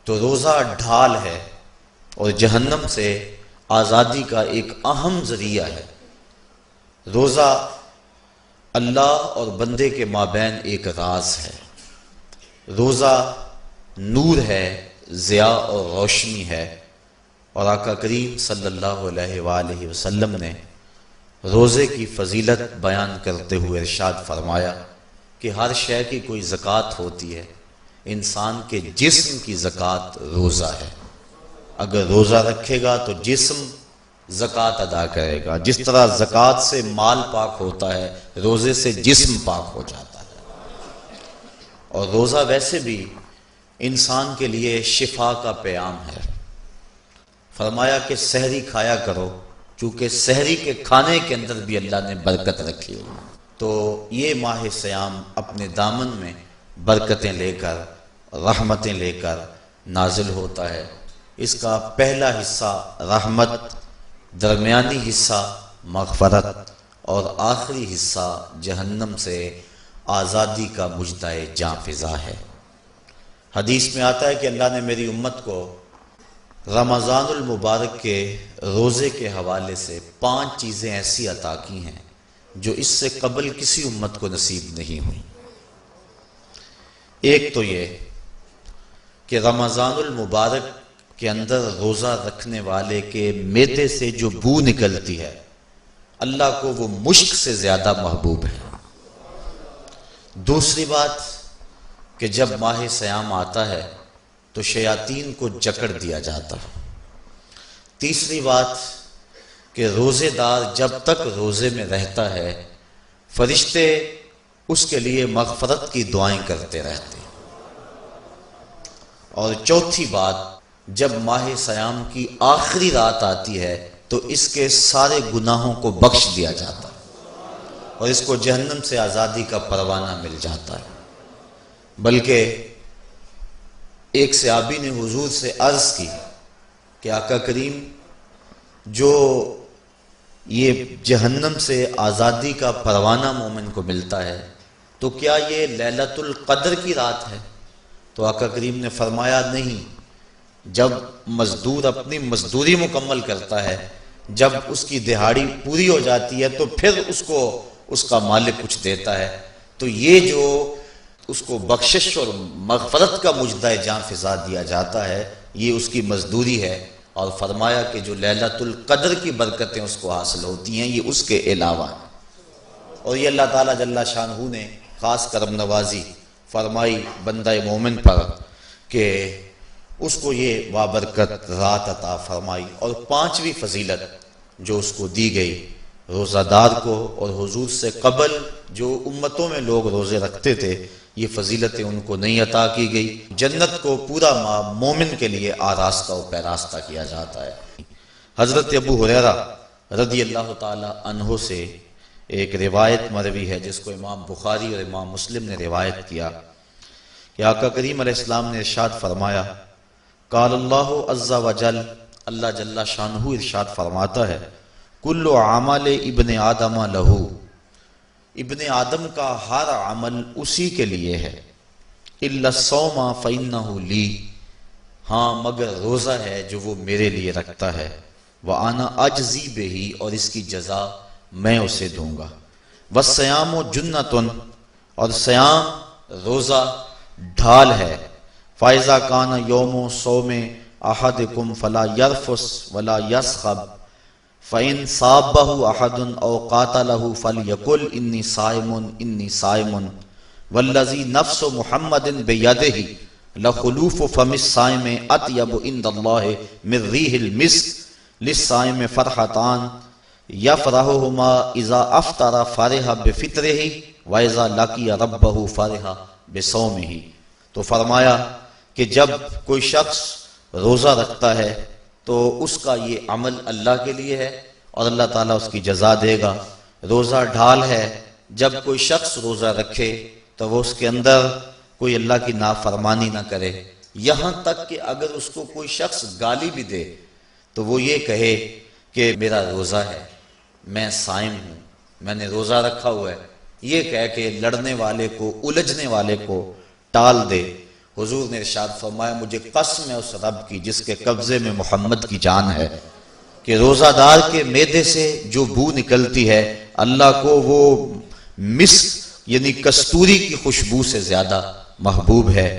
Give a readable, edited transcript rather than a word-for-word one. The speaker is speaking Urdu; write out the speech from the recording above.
تو روزہ ڈھال ہے اور جہنم سے آزادی کا ایک اہم ذریعہ ہے۔ روزہ اللہ اور بندے کے مابین ایک راز ہے۔ روزہ نور ہے، ضیاء اور روشنی ہے، اور آقا کریم صلی اللہ علیہ وآلہ وسلم نے روزے کی فضیلت بیان کرتے ہوئے ارشاد فرمایا کہ ہر شے کی کوئی زکوٰۃ ہوتی ہے، انسان کے جسم کی زکوٰۃ روزہ ہے۔ اگر روزہ رکھے گا تو جسم زکوٰۃ ادا کرے گا، جس طرح زکوٰۃ سے مال پاک ہوتا ہے، روزے سے جسم پاک ہو جاتا ہے۔ اور روزہ ویسے بھی انسان کے لیے شفا کا پیام ہے۔ فرمایا کہ سحری کھایا کرو، چونکہ سحری کے کھانے کے اندر بھی اللہ نے برکت رکھی ہوئی۔ تو یہ ماہ صیام اپنے دامن میں برکتیں لے کر، رحمتیں لے کر نازل ہوتا ہے۔ اس کا پہلا حصہ رحمت، درمیانی حصہ مغفرت، اور آخری حصہ جہنم سے آزادی کا مژدہ جاں فضا ہے۔ حدیث میں آتا ہے کہ اللہ نے میری امت کو رمضان المبارک کے روزے کے حوالے سے 5 چیزیں ایسی عطا کی ہیں جو اس سے قبل کسی امت کو نصیب نہیں ہوئی۔ ایک تو یہ کہ رمضان المبارک کے اندر روزہ رکھنے والے کے معدے سے جو بو نکلتی ہے، اللہ کو وہ مشک سے زیادہ محبوب ہے۔ دوسری بات کہ جب ماہ صیام آتا ہے تو شیاطین کو جکڑ دیا جاتا ہے۔ تیسری بات کہ روزے دار جب تک روزے میں رہتا ہے، فرشتے اس کے لیے مغفرت کی دعائیں کرتے رہتے ہیں۔ اور چوتھی بات، جب ماہ صیام کی آخری رات آتی ہے تو اس کے سارے گناہوں کو بخش دیا جاتا ہے اور اس کو جہنم سے آزادی کا پروانہ مل جاتا ہے۔ بلکہ ایک صحابی نے حضور سے عرض کی کہ آقا کریم، جو یہ جہنم سے آزادی کا پروانہ مومن کو ملتا ہے تو کیا یہ لیلۃ القدر کی رات ہے؟ تو آقا کریم نے فرمایا نہیں، جب مزدور اپنی مزدوری مکمل کرتا ہے، جب اس کی دہاڑی پوری ہو جاتی ہے تو پھر اس کو اس کا مالک کچھ دیتا ہے، تو یہ جو اس کو بخشش اور مغفرت کا مژدہ جاں فضا دیا جاتا ہے، یہ اس کی مزدوری ہے۔ اور فرمایا کہ جو لیلۃ القدر کی برکتیں اس کو حاصل ہوتی ہیں، یہ اس کے علاوہ ہیں۔ اور یہ اللہ تعالیٰ جل شانہ نے خاص کرم نوازی فرمائی بندہ مومن پر کہ اس کو یہ بابرکت رات عطا فرمائی۔ اور 5ویں فضیلت جو اس کو دی گئی روزہ دار کو، اور حضور سے قبل جو امتوں میں لوگ روزے رکھتے تھے، یہ فضیلتیں ان کو نہیں عطا کی گئی۔ جنت کو پورا ماہ مومن کے لیے آراستہ و پیراستہ کیا جاتا ہے۔ حضرت ابو ہریرہ رضی اللہ تعالی عنہ سے ایک روایت مروی ہے جس کو امام بخاری اور امام مسلم نے روایت کیا کہ آقا کریم علیہ السلام نے ارشاد فرمایا، قال اللہ عز وجل، اللہ جل شانہ ارشاد فرماتا ہے، کل عمل ابن آدم لہو، ابن آدم کا ہر عمل اسی کے لیے ہے، الا الصوم فإنہ لی، ہاں مگر روزہ ہے جو وہ میرے لیے رکھتا ہے، وأنا اجزی بہ، اور اس کی جزا میں اسے دوں گا، والصیام جنۃ، اور صیام روزہ ڈھال ہے، فإذا کان یوم صوم احدکم فلا یرفث ولا یصخب، فإن صابہ احد او قاتلہ فلیقل انی صائم انی صائم، والذی نفس محمد بیدہ لخلوف فم الصائم اطیب عند اللہ من ریح المسک، للصائم فرحتان یفرحہما اذا افطر فرح بفطرہ واذا لقی ربہ فرح بصومہ۔ تو فرمایا کہ جب کوئی شخص روزہ رکھتا ہے تو اس کا یہ عمل اللہ کے لیے ہے اور اللہ تعالیٰ اس کی جزا دے گا۔ روزہ ڈھال ہے، جب کوئی شخص روزہ رکھے تو وہ اس کے اندر کوئی اللہ کی نافرمانی نہ کرے، یہاں تک کہ اگر اس کو کوئی شخص گالی بھی دے تو وہ یہ کہے کہ میرا روزہ ہے، میں صائم ہوں، میں نے روزہ رکھا ہوا ہے، یہ کہہ کے لڑنے والے کو، الجھنے والے کو ٹال دے۔ حضور نے ارشاد فرمایا مجھے قسم ہے اس رب کی جس کے قبضے میں محمد کی جان ہے کہ روزہ دار کے معدے سے جو بو نکلتی ہے اللہ کو وہ مسک یعنی کستوری کی خوشبو سے زیادہ محبوب ہے۔